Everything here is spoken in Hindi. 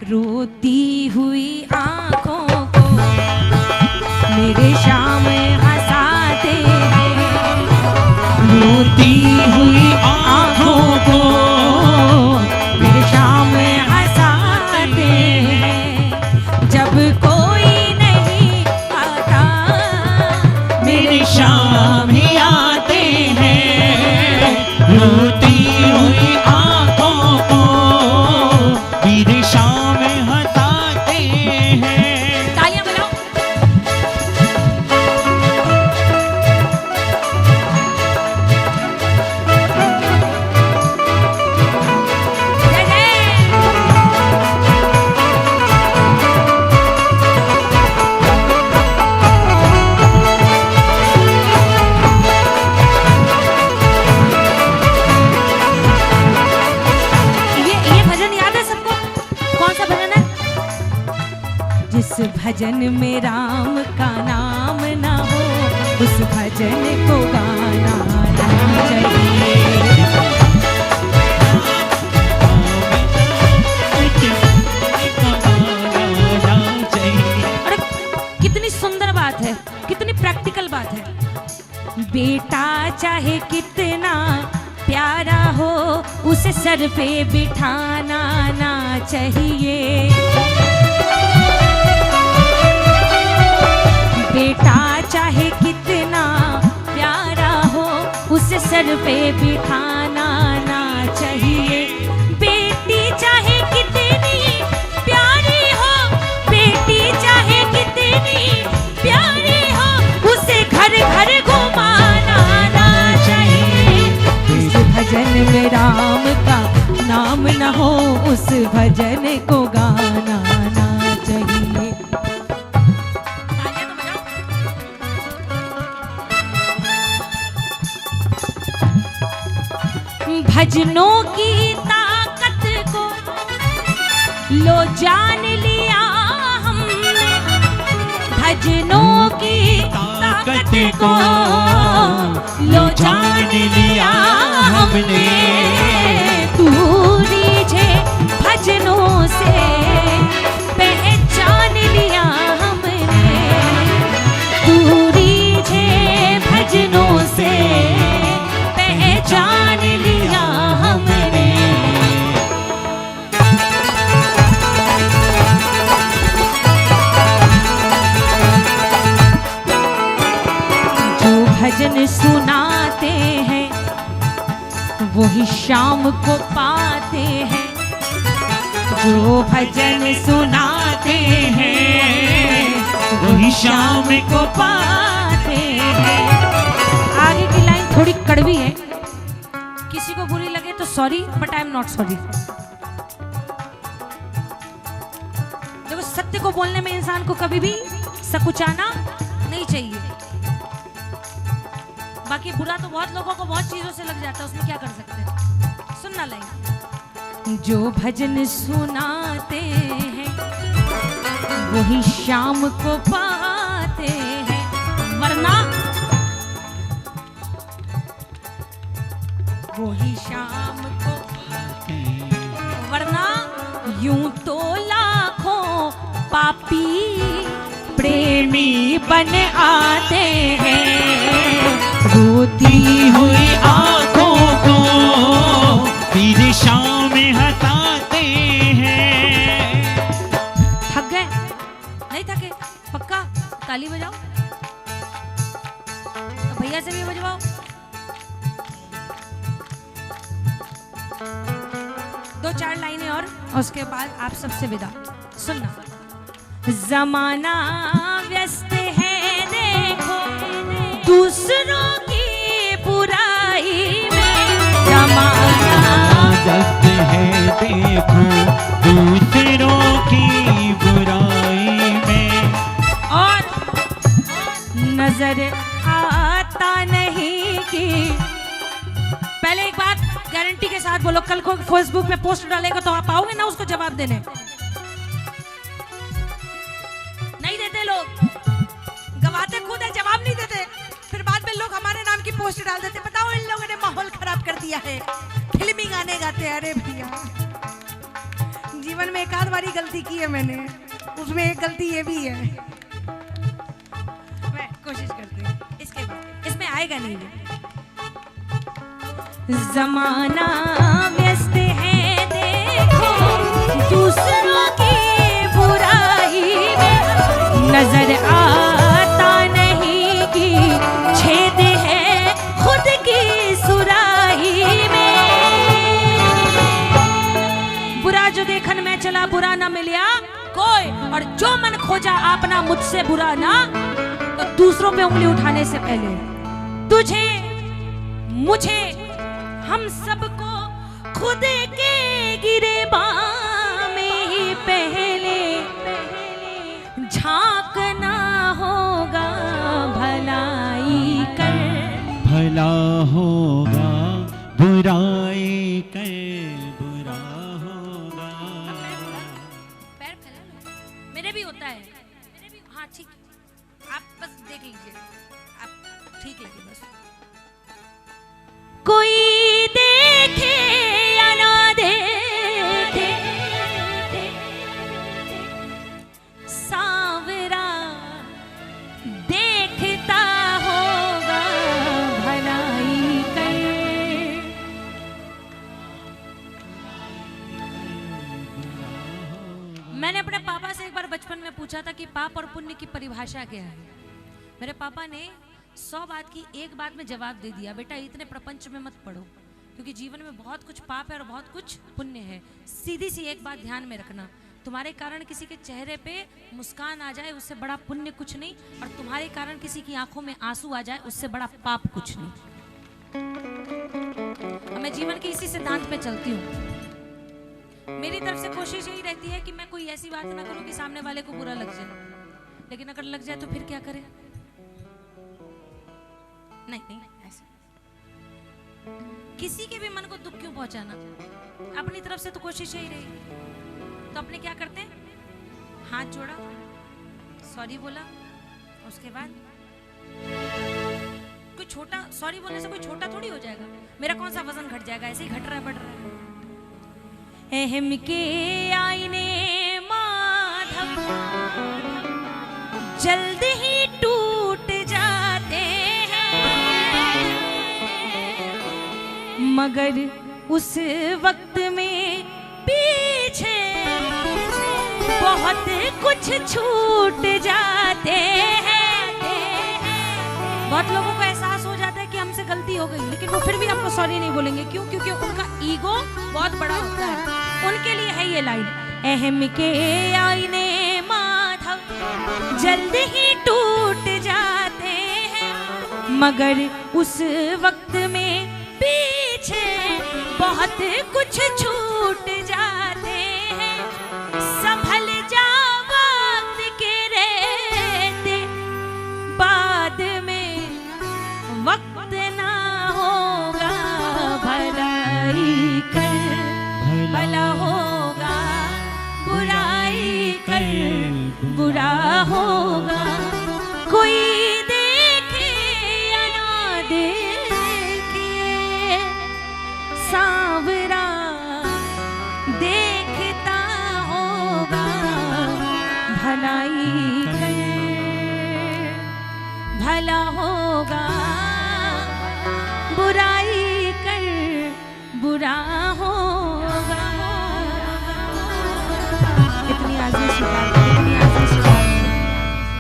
रोती हुई आंखों को मेरे शाम हंसाते हैं, रोती हुई आँखों को मेरे शाम हंसाते हैं। जब कोई नहीं आता मेरे शाम ही आते हैं। रोती हुई आँखों को मेरे शाम हंसाते हैं। तालियां बजाओ। जय जय। ये भजन याद है सबको? कौन सा भजन है? जिस भजन में राम का नाम ना हो उस भजन को गाना नहीं चाहिए। अरे कितनी सुंदर बात है, कितनी प्रैक्टिकल बात है। बेटा चाहे कितना प्यारा हो उसे सर पे बिठाना ना चाहिए। बेटा चाहे कितना प्यारा हो उसे सर पे बिठाना ना चाहिए। बेटी चाहे कितनी प्यारी हो, बेटी चाहे कितनी प्यारी हो उसे घर घर घुमाना ना चाहिए। इस भजन में राम का नाम न हो उस भजन को गाना ना चाहिए। भजनों की ताकत को लो जान लिया हमने, भजनों की ताकत को लो जान लिया हमने। दूरी जे भजनों से पहचान लिया हमने, दूरी जे भजनों से पहचान लिया हमने। जो भजन सुनाते हैं वही शाम को पाते हैं, जो भजन सुनाते हैं वही शाम को पाते हैं। आगे की लाइन थोड़ी कड़वी है, किसी को बुरी लगे तो sorry, but I am not sorry. देखो सत्य को बोलने में इंसान को कभी भी सकुचाना नहीं चाहिए। बाकी बुरा तो बहुत लोगों को बहुत चीजों से लग जाता है, उसमें क्या कर सकते हैं। सुनना लाइन। जो भजन सुनाते हैं वही शाम को पाते हैं, वरना वही शाम को, वरना यूं तो लाखों पापी प्रेमी बन आते हैं। रोती हुई आँखों को मेरे शाम हंसाते हैं। थक गए? नहीं थके? पक्का? ताली बजाओ, भैया से भी बजवाओ। दो चार लाइनें और उसके बाद आप सबसे विदा। सुनना। जमाना व्यस्त है देखो दूसरों की बुराई में, जमाना व्यस्त है देखो दूसरों की बुराई में, और नजर आता नहीं कि पहले एक बात गारंटी के साथ बोलो, कल को फेसबुक पे पोस्ट डालेगा तो आप आओगे ना उसको जवाब देने? नहीं देते लोग, गवाते खुद है, जवाब नहीं देते। फिर बाद में लोग हमारे नाम की पोस्ट डाल देते, बताओ इन लोगों ने माहौल खराब कर दिया है, फिल्मी गाने गाते हैं। अरे भैया जीवन जीवन में एक आध बारी गलती की है मैंने, उसमें एक गलती ये भी है। मैं कोशिश करती हूँ, इसके बाद इसमें आएगा नहीं ये। जमाना व्यस्त है देखो दूसरों की बुराई में, नजर आता नहीं कि छेद है खुद की सुराही में। बुरा जो देखन में चला बुरा ना मिलिया कोई, और जो मन खोजा आपना मुझसे बुरा ना, तो दूसरों पे उंगली उठाने से पहले तुझे मुझे हम सबको खुद के गिरेबान में ही पहले झांकना होगा भलाई कर। भला होगा बुराई कर बुरा होगा। पैर फैला लो, मेरे भी होता है। हाँ ठीक, आप बस देख लीजिए, आप ठीक लगे बस। कोई देखे या ना देखे, सांवरा देखता होगा भलाई कर। मैंने अपने पापा से एक बार बचपन में पूछा था कि पाप और पुण्य की परिभाषा क्या है। मेरे पापा ने 100 बात की एक बात में जवाब दे दिया, बेटा इतने प्रपंच में मत पढ़ो, क्योंकि जीवन में बहुत कुछ पाप है और बहुत कुछ पुण्य है। सीधी सी एक बात ध्यान में रखना, तुम्हारे कारण किसी के चेहरे पे मुस्कान आ जाए उससे बड़ा पुण्य कुछ नहीं, और तुम्हारे कारण किसी की आंखों में आंसू आ जाए उससे बड़ा पाप कुछ नहीं। मैं जीवन के इसी सिद्धांत पे चलती हूँ। मेरी तरफ से कोशिश यही रहती है कि मैं कोई ऐसी बात ना करूँ कि सामने वाले को बुरा लग जाए, लेकिन अगर लग जाए तो फिर क्या करें। नहीं नहीं, ऐसे किसी के भी मन को दुख क्यों पहुंचाना। अपनी तरफ से तो कोशिश यही रही, तो अपने क्या करते हैं, हाथ जोड़ा, सॉरी बोला, उसके बाद कोई छोटा सॉरी बोलने से कोई छोटा थोड़ी हो जाएगा, मेरा कौन सा वजन घट जाएगा, ऐसे ही घट रहा है बढ़ रहा है। अहम के आईने माधव जल्द ही टूट जाते हैं, मगर उस वक्त में पीछे बहुत कुछ छूट जाते हैं। बहुत लोगों को एहसास हो जाता है कि हमसे गलती हो गई, लेकिन वो फिर भी आपको सॉरी नहीं बोलेंगे। क्यों? क्योंकि उनका ईगो बहुत बड़ा होता है। उनके लिए है ये लाइन, अहम के आईने माधव जल्द ही टूट जाते हैं, मगर उस वक्त में पीछे बहुत कुछ छूट जाते हैं। संभल जा वक्त के रहते, बाद में वक्त ना होगा भलाई कर। भला होगा बुराई कर, बुरा होगा कोई देखे या ना देखे, सांवरा देखता होगा भलाई कर। भला होगा